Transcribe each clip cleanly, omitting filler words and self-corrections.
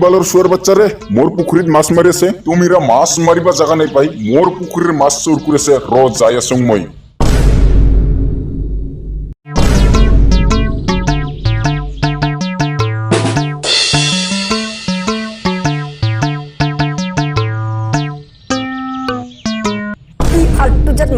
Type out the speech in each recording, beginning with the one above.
বালর শুয়ার বাচ্চারে মোর পুকুরিত মাছ মারিছে তুমিরা মাছ মারিবা জায়গা নাই পাই মোর পুকুরের মাছ চোর করেছে র যাই আসং মই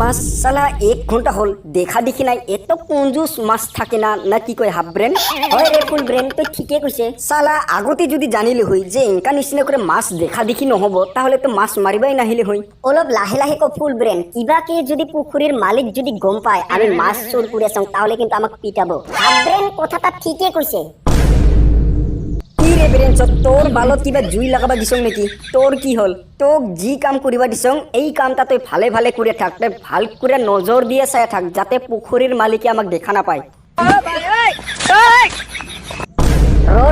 মাছ সালা 1 ঘন্টা হল দেখা দেখি নাই এত কঞ্জুস মাছ থাকে না না কি কয় হাফ ব্রেন হয় রে ফুল ব্রেন তো ঠিকই কইছে সালা আগতে যদি জানিলে হই যে এনকা নিচিনা করে মাছ দেখা দেখি নহব তাহলে তো মাছ মারিবাই নাহিলে হই অলপ লাহে লাহে কো ফুল ব্রেন কিবাকে যদি পুকুরের মালিক যদি গম পায় আমি মাছ চোর করে আছং তাহলে কিন্তু আমাকে পিটাবো হাফ ব্রেন কথাটা ঠিকই কইছে কি রে ব্রেন তোর বালত কিবা জুই লাগাবা দিছং নাকি তোর কি হল তোক যি কাম করিবা দিছং এই কামটা তুই ভালে ভালে করে থাক তুই ভাল করে নজর দিয়ে চাই থাক যাতে পুকুরের মালিকে আমাক দেখা না পায়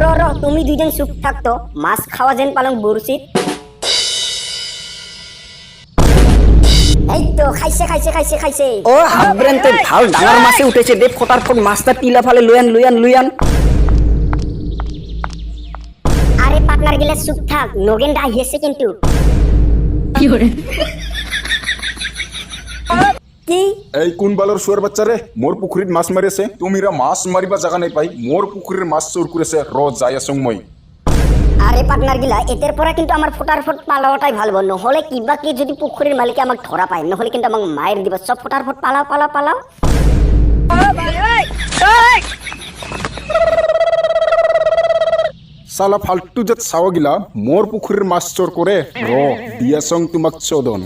র তুমি দুইজন চুপ থাকতো মাছ খাওয়া যেন পালং বরুচিত এই তো খাইছে ও হাবরেন তুই ভাল ডাঙৰ মাছে উঠেছে দে ফটাফট মাছটা টিলা ফালে লুয়ান আরে পার্টনার গিলা চুপ থাক নগেনটা আহিছে কিন্তু কি হরে কি এই কোন বালর শুয়ার বাচ্চারে মোর পুকুরিত মাছ মারিছে তুমিরা মাছ মারিবা জায়গা নাই পাই মোর পুকুরের মাছ চোর করেছে র যাই আসং মই আরে পার্টনার গিলা এতের পরে কিন্তু আমার ফটাফট পালাওটাই ভালবো নহলে কিবা কি যদি পুকুরের মালিকে আমাকে ধরা পায় নহলে কিন্তু আমাকে মায়ের দিব সব ফটাফট পালাও সালা ফালতু জাত চাওয়া গিলা মোর পুকুরের মাছ চোর করে র দিয়াছং তোমাক চোদন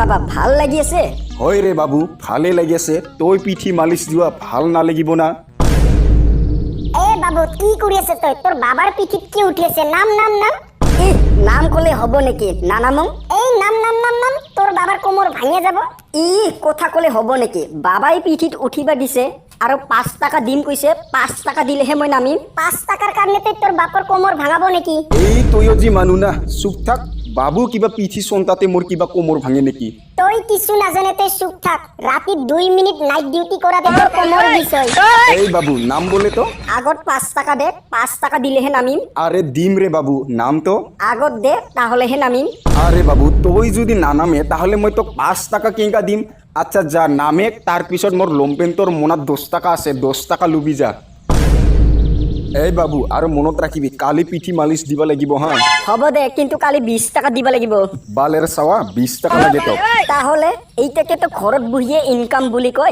বাবা ভাল লাগিছে হয় রে বাবু ভালে লাগিছে তই পিঠি মালিশ দিবা ভাল না লাগিব না এ বাবু কি করিছে তুই তোর বাবার পিঠিত কি উঠিছে নাম নাম কলে হব নাকি না নামং এই নাম তোর বাবার কোমর ভাঙে যাব কথা কলে হব নাকি বাবাই পিঠিত উঠিবা দিছে আৰু 5 টাকা দিম কইছে 5 টাকা দিলেহে মই নামিম 5 টাকার কারণে তুই তোর বাপর কোমর ভাঙাবো নাকি এই তইও জি মানু না চুপ থাক বাবু কিবা পিঠি সন্তাতে মোর কিবা কোমর ভাঙে নাকি তুই কিছু না জানে তুই চুপ থাক রাতি 2 মিনিট নাইট ডিউটি করাতে তোর কোমর বিষয় এই বাবু নাম বলে তো আগত 5 টাকা দে 5 টাকা দিলেহে নামিম আরে দিম রে বাবু নাম তো আগত দে তাহলেহে নামিম আরে বাবু তুই যদি না নামে তাহলে মই তো 5 টাকা কেঙ্কা দিম আচ্ছা যা নামে তার পিছত মোর লম্পেন্টর মনাত 10 টাকা আছে 10 টাকা লুবি যা এই বাবু আর মনত রাখিবি কালি পিঠি মালিশ দিবা লাগিব হ্যাঁ হব দে কিন্তু কালি 20 টাকা দিবা লাগিব বালের সাওয়া 20 টাকা লাগে তো তাহলে এইটাকে তো ঘরত বহিয়ে ইনকাম বুলি কয়